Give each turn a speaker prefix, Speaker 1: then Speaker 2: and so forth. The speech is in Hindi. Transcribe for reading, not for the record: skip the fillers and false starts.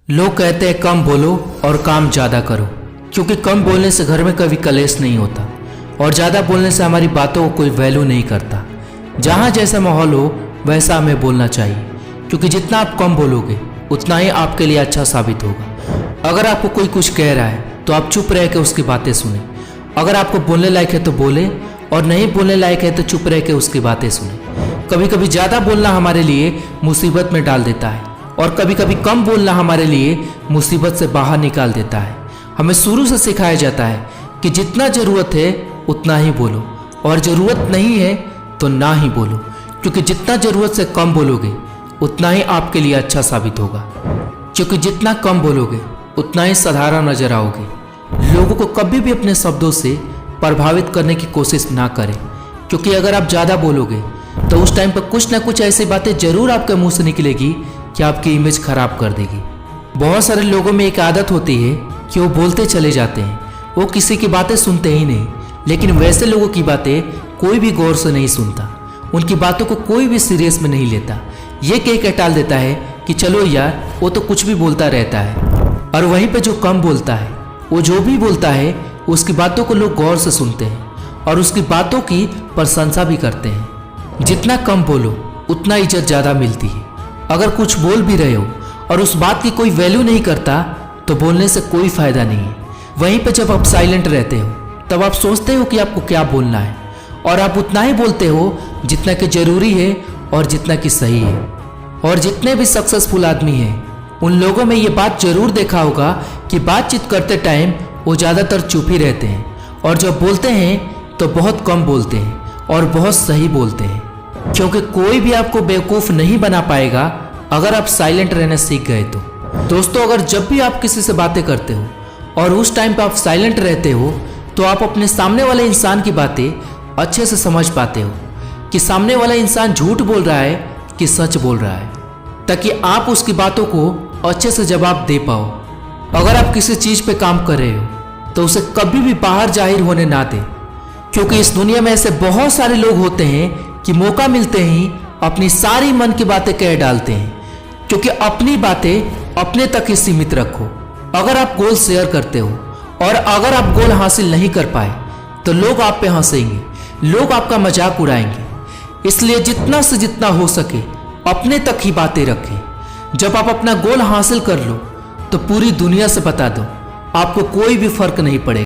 Speaker 1: लोग कहते हैं कम बोलो और काम ज़्यादा करो, क्योंकि कम बोलने से घर में कभी कलेश नहीं होता और ज़्यादा बोलने से हमारी बातों को कोई वैल्यू नहीं करता। जहाँ जैसा माहौल हो वैसा हमें बोलना चाहिए, क्योंकि जितना आप कम बोलोगे उतना ही आपके लिए अच्छा साबित होगा। अगर आपको कोई कुछ कह रहा है तो आप चुप रह के उसकी बातें सुने। अगर आपको बोलने लायक है तो बोले, और नहीं बोलने लायक है तो चुप रह के उसकी बातें सुने। कभी कभी ज़्यादा बोलना हमारे लिए मुसीबत में डाल देता है और कभी कभी कम बोलना हमारे लिए मुसीबत से बाहर निकाल देता है। हमें शुरू से सिखाया जाता है कि जितना ज़रूरत है उतना ही बोलो और ज़रूरत नहीं है तो ना ही बोलो, क्योंकि जितना ज़रूरत से कम बोलोगे उतना ही आपके लिए अच्छा साबित होगा। क्योंकि जितना कम बोलोगे उतना ही साधारण नजर आओगे। लोगों को कभी भी अपने शब्दों से प्रभावित करने की कोशिश ना करें, क्योंकि अगर आप ज़्यादा बोलोगे तो उस टाइम पर कुछ ना कुछ ऐसी बातें जरूर आपके मुंह से निकलेगी कि आपकी इमेज खराब कर देगी। बहुत सारे लोगों में एक आदत होती है कि वो बोलते चले जाते हैं, वो किसी की बातें सुनते ही नहीं। लेकिन वैसे लोगों की बातें कोई भी गौर से नहीं सुनता, उनकी बातों को कोई भी सीरियस में नहीं लेता। ये कह के टाल देता है कि चलो यार वो तो कुछ भी बोलता रहता है। और वहीं पे जो कम बोलता है, वो जो भी बोलता है उसकी बातों को लोग गौर से सुनते हैं और उसकी बातों की प्रशंसा भी करते हैं। जितना कम बोलो उतना इज्जत ज़्यादा मिलती है। अगर कुछ बोल भी रहे हो और उस बात की कोई वैल्यू नहीं करता तो बोलने से कोई फायदा नहीं है। वहीं पे जब आप साइलेंट रहते हो तब आप सोचते हो कि आपको क्या बोलना है, और आप उतना ही बोलते हो जितना कि जरूरी है और जितना कि सही है। और जितने भी सक्सेसफुल आदमी हैं उन लोगों में ये बात जरूर देखा होगा कि बातचीत करते टाइम वो ज़्यादातर चुप ही रहते हैं, और जब बोलते हैं तो बहुत कम बोलते हैं और बहुत सही बोलते हैं। क्योंकि कोई भी आपको बेवकूफ़ नहीं बना पाएगा अगर आप साइलेंट रहना सीख गए तो। दोस्तों, अगर जब भी आप किसी से बातें करते हो और उस टाइम पे आप साइलेंट रहते हो तो आप अपने सामने वाले इंसान की बातें अच्छे से समझ पाते हो कि सामने वाला इंसान झूठ बोल रहा है कि सच बोल रहा है, ताकि आप उसकी बातों को अच्छे से जवाब दे पाओ। अगर आप किसी चीज़ पे काम कर रहे हो तो उसे कभी भी बाहर जाहिर होने ना दें, क्योंकि इस दुनिया में ऐसे बहुत सारे लोग होते हैं कि मौका मिलते ही अपनी सारी मन की बातें कह डालते हैं। क्योंकि अपनी बातें अपने तक ही सीमित रखो। अगर आप गोल शेयर करते हो और अगर आप गोल हासिल नहीं कर पाए तो लोग आप पे हंसेंगे, लोग आपका मजाक उड़ाएंगे। इसलिए जितना से जितना हो सके अपने तक ही बातें रखें। जब आप अपना गोल हासिल कर लो तो पूरी दुनिया से बता दो, आपको कोई भी फर्क नहीं पड़ेगा।